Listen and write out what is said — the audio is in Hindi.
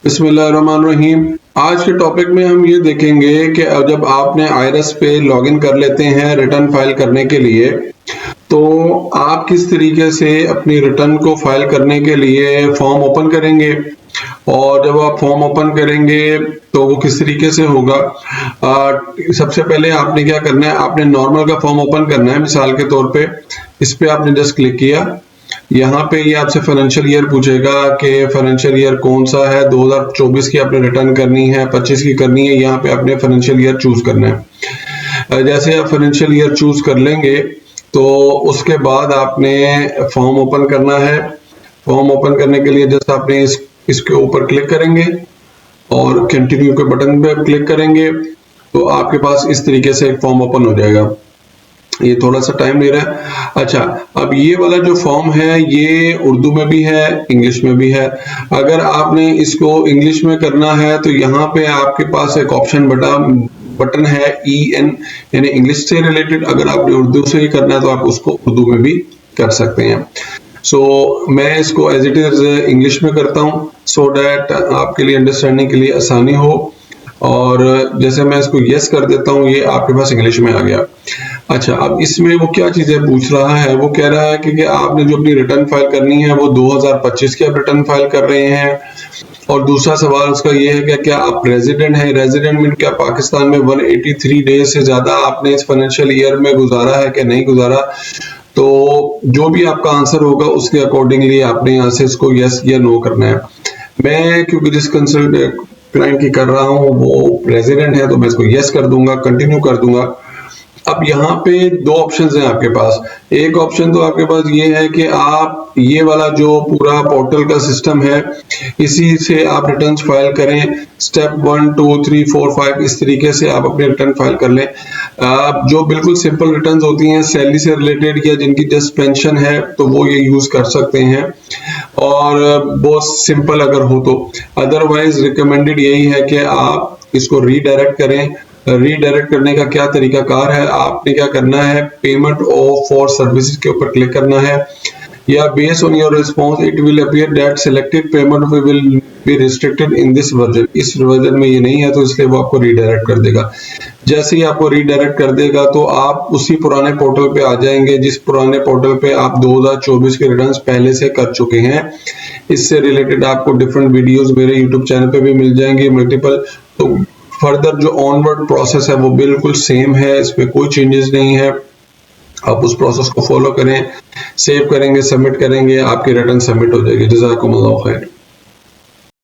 बिस्मिल्लाहिर्रहमानिर्रहीम। आज के टॉपिक में हम ये देखेंगे कि जब आपने आयरस पे लॉगिन कर लेते हैं रिटर्न फाइल करने के लिए, तो आप किस तरीके से अपनी रिटर्न को फाइल करने के लिए फॉर्म ओपन करेंगे। और जब आप फॉर्म ओपन करेंगे तो वो किस तरीके से होगा। सबसे पहले आपने क्या करना है, आपने नॉर्मल का फॉर्म ओपन करना है। मिसाल के तौर पे इस पे आपने जस्ट क्लिक किया, यहाँ पे ये आपसे फाइनेंशियल ईयर पूछेगा कि फाइनेंशियल ईयर कौन सा है, 2024 की आपने रिटर्न करनी है, 25 की करनी है। यहाँ पे आपने फाइनेंशियल ईयर चूज करना है। जैसे आप फाइनेंशियल ईयर चूज कर लेंगे तो उसके बाद आपने फॉर्म ओपन करना है। फॉर्म ओपन करने के लिए जस्ट आपने इसके ऊपर क्लिक करेंगे और कंटिन्यू के बटन पे क्लिक करेंगे तो आपके पास इस तरीके से एक फॉर्म ओपन हो जाएगा। ये थोड़ा सा टाइम ले रहा है। अच्छा, अब ये वाला जो फॉर्म है ये उर्दू में भी है, इंग्लिश में भी है। अगर आपने इसको इंग्लिश में करना है तो यहाँ पे आपके पास एक ऑप्शन बटन है EN, यानी इंग्लिश से रिलेटेड। अगर आपने उर्दू से ही करना है तो आप उसको उर्दू में भी कर सकते हैं। मैं इसको एज इट इज इंग्लिश में करता हूँ सो डैट आपके लिए अंडरस्टैंडिंग के लिए आसानी हो। और जैसे मैं इसको यस कर देता हूँ, ये आपके पास इंग्लिश में आ गया। अच्छा, अब इसमें वो क्या चीजें पूछ रहा है, वो कह रहा है कि आपने जो अपनी रिटर्न फाइल करनी है वो 2025 की आप रिटर्न फाइल कर रहे हैं। और दूसरा सवाल उसका ये है कि क्या आप रेजिडेंट हैं। रेजिडेंट मीन क्या पाकिस्तान में 183 डेज से ज्यादा आपने इस फाइनेंशियल ईयर में गुजारा है कि नहीं गुजारा। तो जो भी आपका आंसर होगा उसके अकॉर्डिंगली आपने यहाँ से इसको यस या नो करना है। मैं क्योंकि जिस क्लाइंट की कर रहा हूँ वो रेजिडेंट है तो मैं इसको यस कर दूंगा, कंटिन्यू कर दूंगा। अब यहाँ पे दो ऑप्शंस हैं आपके पास। एक ऑप्शन तो आपके पास ये है कि आप ये वाला जो पूरा पोर्टल का सिस्टम है इसी से आप रिटर्न्स फाइल करें। स्टेप 1 2 3 4 5 इस तरीके से आप अपने रिटर्न फाइल कर लें। जो बिल्कुल सिंपल रिटर्न्स होती हैं सैलरी से रिलेटेड या जिनकी जस्ट पेंशन है तो वो ये यूज कर सकते हैं, और बहुत सिंपल अगर हो तो। अदरवाइज रिकमेंडेड यही है कि आप इसको रीडायरेक्ट करें। रीडायरेक्ट करने का क्या तरीकाकार है, आपने क्या करना है, पेमेंट ऑफ फॉर सर्विसेज के ऊपर क्लिक करना है, या based on your response it will appear that selected payment will be restricted in this version. इस वर्जन में ये नहीं है तो इसलिए वो आपको रीडायरेक्ट कर देगा। जैसे ही आपको रीडायरेक्ट कर देगा तो आप उसी पुराने पोर्टल पे आ जाएंगे जिस पुराने पोर्टल पे आप 2024 के रिटर्न्स पहले से कर चुके हैं। इससे रिलेटेड आपको डिफरेंट वीडियोस मेरे यूट्यूब चैनल पे भी मिल जाएंगे मल्टीपल। तो फर्दर जो ऑनवर्ड प्रोसेस है वो बिल्कुल सेम है, इसमें कोई चेंजेस नहीं है। आप उस प्रोसेस को फॉलो करें, सेव करेंगे, सबमिट करेंगे, आपकी रिटर्न सबमिट हो जाएगी। जज़ाकुमुल्लाह खैर।